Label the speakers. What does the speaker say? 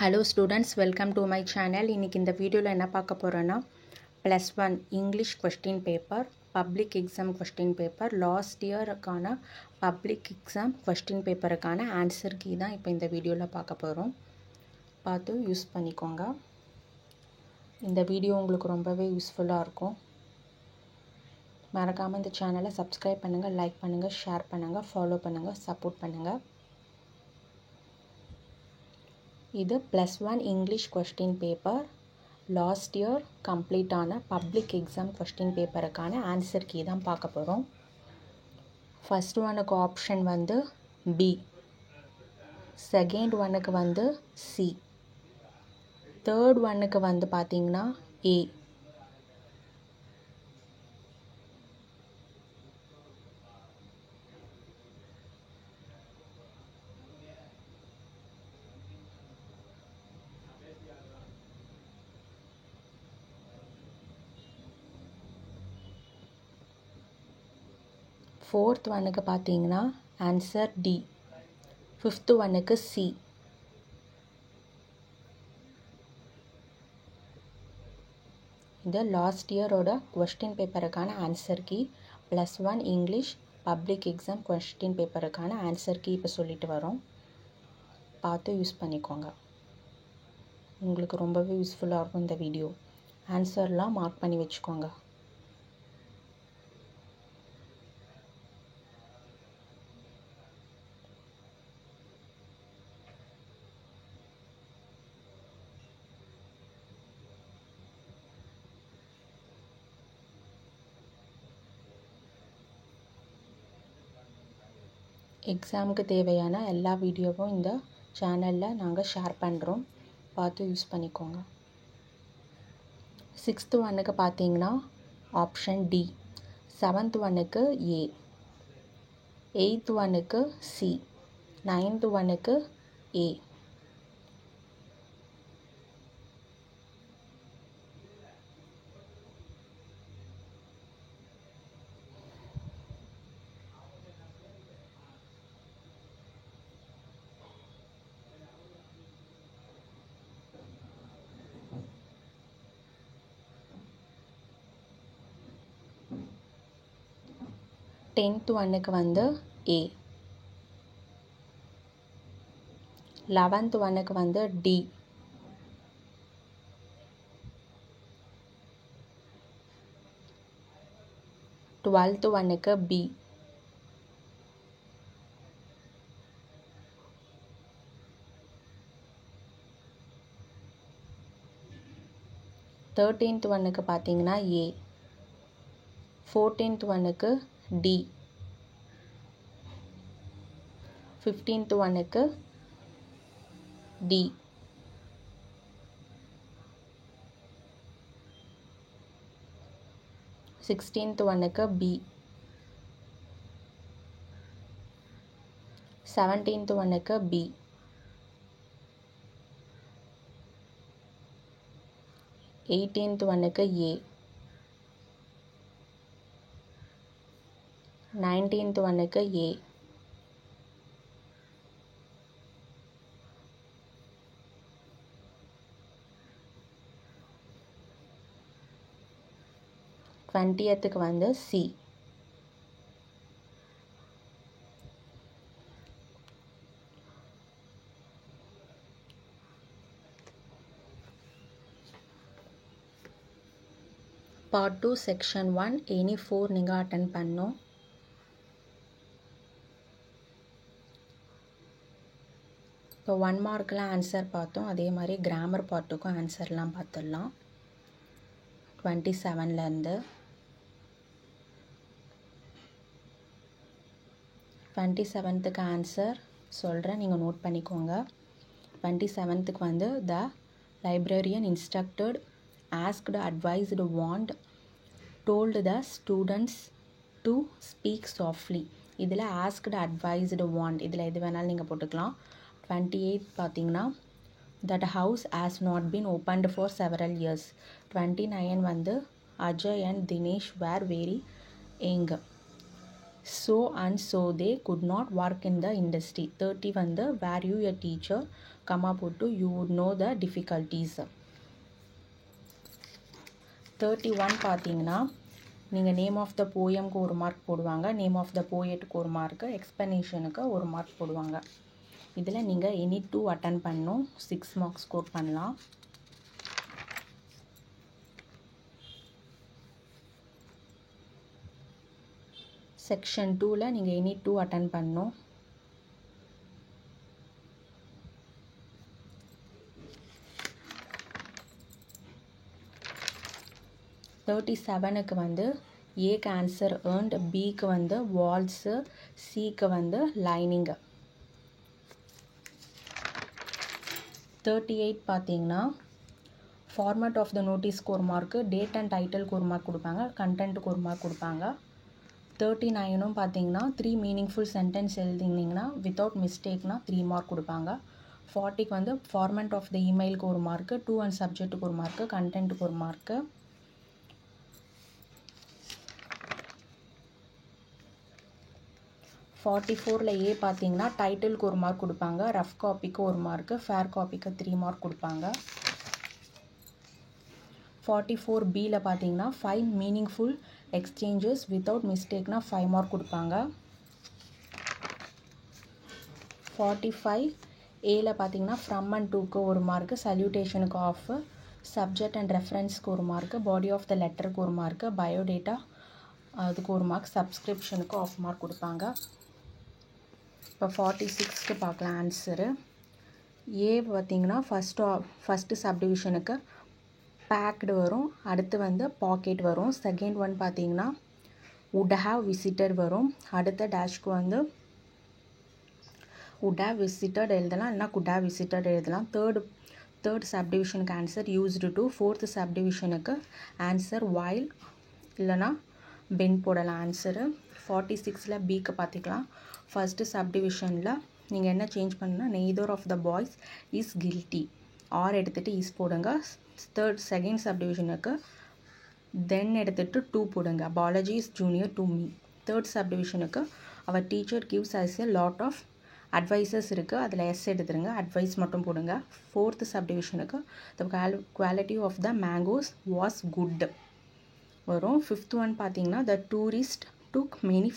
Speaker 1: Hello students, welcome to my channel. இன்னைக்கு இந்த வீடியோல என்ன பார்க்க போறோம்னா +1 English question paper public exam question paper last இயர்க்கான பப்ளிக் எக்ஸாம் क्वेश्चन பேப்பருக்கான ஆன்சர் கீ தான் இப்போ இந்த வீடியோல பார்க்க போறோம். பார்த்து யூஸ் பண்ணிக்கோங்க. இந்த வீடியோ உங்களுக்கு ரொம்பவே யூஸ்ஃபுல்லா இருக்கும். மறக்காம இந்த சேனலை சப்ஸ்கிரைப் பண்ணுங்க, லைக் பண்ணுங்க, ஷேர் பண்ணுங்க, ஃபாலோ பண்ணுங்க, சப்போர்ட் பண்ணுங்க. இது +1 English question paper last year complete ஆன பப்ளிக் எக்ஸாம் क्वेश्चन பேப்பருக்கான ஆன்சர் கீ தான் பார்க்க போகிறோம். ஃபர்ஸ்ட் ஒனுக்கு ஆப்ஷன் வந்து பி, செகண்ட் ஒனுக்கு வந்து சி, தேர்ட் ஒனுக்கு வந்து பார்த்தீங்கன்னா ஏ, ஃபோர்த் ஒனுக்கு பார்த்தீங்கன்னா ஆன்சர் டி, ஃபிஃப்த் ஒனுக்கு சி, இது லாஸ்ட் இயரோட क्वेश्चन பேப்பருக்கான answer key. +1 English public exam question பேப்பருக்கான ஆன்சர் கீ இப்போ சொல்லிட்டு வரோம். பார்த்து யூஸ் பண்ணிக்கோங்க. உங்களுக்கு ரொம்பவே யூஸ்ஃபுல்லாக இருக்கும் இந்த வீடியோ. ஆன்சர்லாம் மார்க் பண்ணி வச்சுக்கோங்க. எக்ஸாமுக்கு தேவையான எல்லா வீடியோவும் இந்த சேனலில் நாங்கள் ஷேர் பண்ணுறோம். பார்த்து யூஸ் பண்ணிக்கோங்க. சிக்ஸ்த் ஒனுக்கு பார்த்தீங்கன்னா ஆப்ஷன் டி, செவன்த் ஒனுக்கு ஏ, எயித் ஒனுக்கு சி, நைன்த் ஒனுக்கு ஏ, டென்த் ஒனுக்கு வந்து ஏ, 11th ஒனுக்கு வந்து டி, 12th ஒனுக்கு பி, 13th ஒனுக்கு பார்த்தீங்கன்னா ஏ, 14th ஒனுக்கு டி, 15th ஒனுக்கு டி, 16th ஒனுக்கு பி, 17th ஒனுக்கு பி, 18th ஒனுக்கு ஏ, 19th ஒனுக்கு ஏ, 20th வந்து சி. பார்ட் 2 செக்ஷன் 1 எனி 4 நீங்கள் அட்டென்ட் பண்ணணும். இப்போ 1 மார்க்கில் ஆன்சர் பார்த்தோம். அதே மாதிரி கிராமர் பார்ட்டுக்கும் ஆன்சர்லாம் பார்த்துடலாம். 27லேருந்து 27th ஆன்சர் சொல்கிறேன், நீங்கள் நோட் பண்ணிக்கோங்க. 27th வந்து the librarian instructed, asked, advised, warned, told the students to speak softly. இதில் asked, advised, warned இதில் எது வேணாலும் நீங்கள் போட்டுக்கலாம். 28th பார்த்தீங்கன்னா that house has not been opened for several years. 29 வந்து Ajay and Dinesh were very young, so and so they could not work in the industry. 30 வந்து were you a teacher, கம்மா போட்டு you would no the difficulties. 31 பார்த்தீங்கன்னா நீங்கள் name of the போயம்க்கு ஒரு mark போடுவாங்க, name of the போயட்டுக்கு ஒரு mark, எக்ஸ்ப்ளனேஷனுக்கு ஒரு mark போடுவாங்க. இதில் நீங்கள் எனி 2 அட்டன் பண்ணணும், 6 மார்க்ஸ் ஸ்கோர் பண்ணலாம். செக்ஷன் 2ல் நீங்கள் எனி 2 அட்டன் பண்ணணும். க்கு ஏக்கு ஆன்சர் ஏர்ன்ட், பிக்கு வால்ஸு, சிக்கு லைனிங்கு. 38 பார்த்தீங்கன்னா ஃபார்மேட் ஆஃப் த நோட்டீஸ்க்கு ஒரு மார்க்கு, டேட் அண்ட் டைட்டிலுக்கு ஒரு மார்க் கொடுப்பாங்க, கண்டென்ட்டுக்கு ஒரு மார்க் கொடுப்பாங்க. 39 பார்த்தீங்கன்னா 3 மீனிங்ஃபுல் சென்டென்ஸ் எழுதிங்கன்னா வித்தவுட் மிஸ்டேக்னா 3 மார்க் கொடுப்பாங்க. 40க்கு ஃபார்மேட் ஆஃப் த இமெயிலுக்கு ஒரு மார்க்கு, டு அண்ட் சப்ஜெக்ட்டுக்கு ஒரு மார்க்கு, கண்டென்ட்டுக்கு ஒரு மார்க்கு. 44ல் ஏ பார்த்தீங்கன்னா டைட்டிலுக்கு ஒரு மார்க் கொடுப்பாங்க, ரஃப் காப்பிக்கு ஒரு மார்க்கு, ஃபேர் காப்பிக்கு 3 மார்க் கொடுப்பாங்க. 44பியில் பார்த்தீங்கன்னா 5 மீனிங்ஃபுல் எக்ஸ்சேஞ்சஸ் வித்தவுட் மிஸ்டேக்னா 5 மார்க் கொடுப்பாங்க. 45ஏல பார்த்தீங்கன்னா ஃப்ரம் அண்ட் டூக்கு ஒரு மார்க்கு, சல்யூட்டேஷனுக்கு ஆஃப், சப்ஜெக்ட் அண்ட் ரெஃபரன்ஸ்க்கு ஒரு மார்க்கு, பாடி ஆஃப் த லெட்டருக்கு ஒரு மார்க்கு, பயோடேட்டா அதுக்கு ஒரு மார்க், சப்ஸ்கிரிப்ஷனுக்கு ஆஃப் மார்க் கொடுப்பாங்க. இப்போ 46க்கு பார்க்கலாம் ஆன்சரு. ஏ பார்த்தீங்கன்னா ஃபஸ்ட்டு சப்டிவிஷனுக்கு பேக்டு வரும், அடுத்து பாக்கெட் வரும். செகண்ட் ஒன் பார்த்தீங்கன்னா would have visited வரும், அடுத்த டேஷ்க்கு would have visited எழுதலாம், இல்லைனா could have visited எழுதலாம். தேர்ட் சப்டிவிஷனுக்கு ஆன்சர் used to, ஃபோர்த்து சப்டிவிஷனுக்கு ஆன்சர் while இல்லைனா பென் போடலாம் ஆன்சரு. 46ல் பிக்கு பார்த்துக்கலாம். ஃபஸ்ட்டு சப்டிவிஷனில் நீங்கள் என்ன சேஞ்ச் பண்ணணும்னா neither of the boys is guilty, or எடுத்துகிட்டு இஸ் போடுங்க. செகண்ட் சப்டிவிஷனுக்கு தென் எடுத்துகிட்டு 2 போடுங்க, Balaji is junior to me. Third சப்டிவிஷனுக்கு our teacher gives us a lot of advices இருக்குது, அதில் எஸ் எடுத்துருங்க, அட்வைஸ் மட்டும் போடுங்க. ஃபோர்த்து சப்டிவிஷனுக்கு the quality of the mangoes was good வரும். ஃபிஃப்த் ஒன் பார்த்தீங்கன்னா த டூரிஸ்ட் டுக் மெனி